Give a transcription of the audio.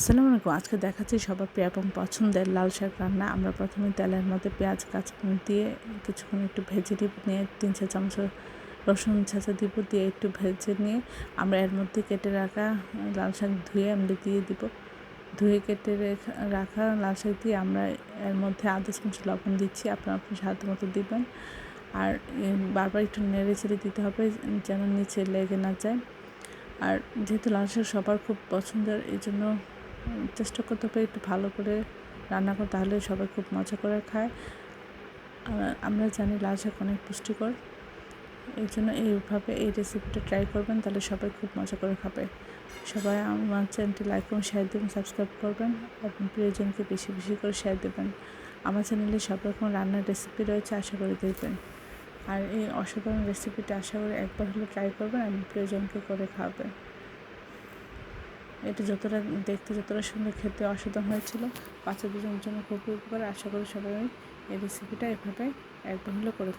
আসসালামু আলাইকুম। আজকে দেখাচ্ছি সবার প্রিয় এবং পছন্দের লাল শাক রান্না। আমরা প্রথমে তেলের মধ্যে পেঁয়াজ কাঁচামরিচ দিয়ে কিছুক্ষণ একটু ভেজে নিয়ে 3 চা চামচ রসুন ছেঁচা দিব, দিয়ে একটু ভেজে নিয়ে আমরা এর মধ্যে কেটে রাখা লাল শাক ধুয়ে আমরা দিয়ে দিব। ধুয়ে কেটে রাখা লাল শাক দিয়ে আমরা এর মধ্যে আধা চামচ লবণ দিচ্ছি, আপনার স্বাদ মতো দিবেন। আর বারবার একটু নেড়ে চেড়ে দিতে হবে যেন নিচে লেগে না যায়। আর যেহেতু লাল শাক সবার খুব পছন্দের, এই জন্য চেষ্টা করতে হবে একটু ভালো করে রান্না করতে, তাহলে সবাই খুব মজা করে খায়। আমরা জানি লাল শাক অনেক পুষ্টিকর, এই জন্য এইভাবে এই রেসিপিটা ট্রাই করবেন, তাহলে সবাই খুব মজা করে খাবে। সবাই আমার চ্যানেলটি লাইক করুন, শেয়ার দেবেন, সাবস্ক্রাইব করবেন এবং প্রিয়জনকে বেশি বেশি করে শেয়ার দেবেন। আমার চ্যানেলে সব রকম রান্নার রেসিপি রয়েছে, আশা করে দেখবেন। আর এই অসাধারণ রেসিপিটা আশা করি একবার হলে ট্রাই করবেন এবং প্রিয়জনকে করে খাবেন। এটা দেখতে যতটা সুন্দর, খেতে অসাধারণ হয়েছিল। বাচ্চাদের জন্য খুবই উপকার। আশা করি সবাই এই রেসিপিটা এভাবে একবার হলে করে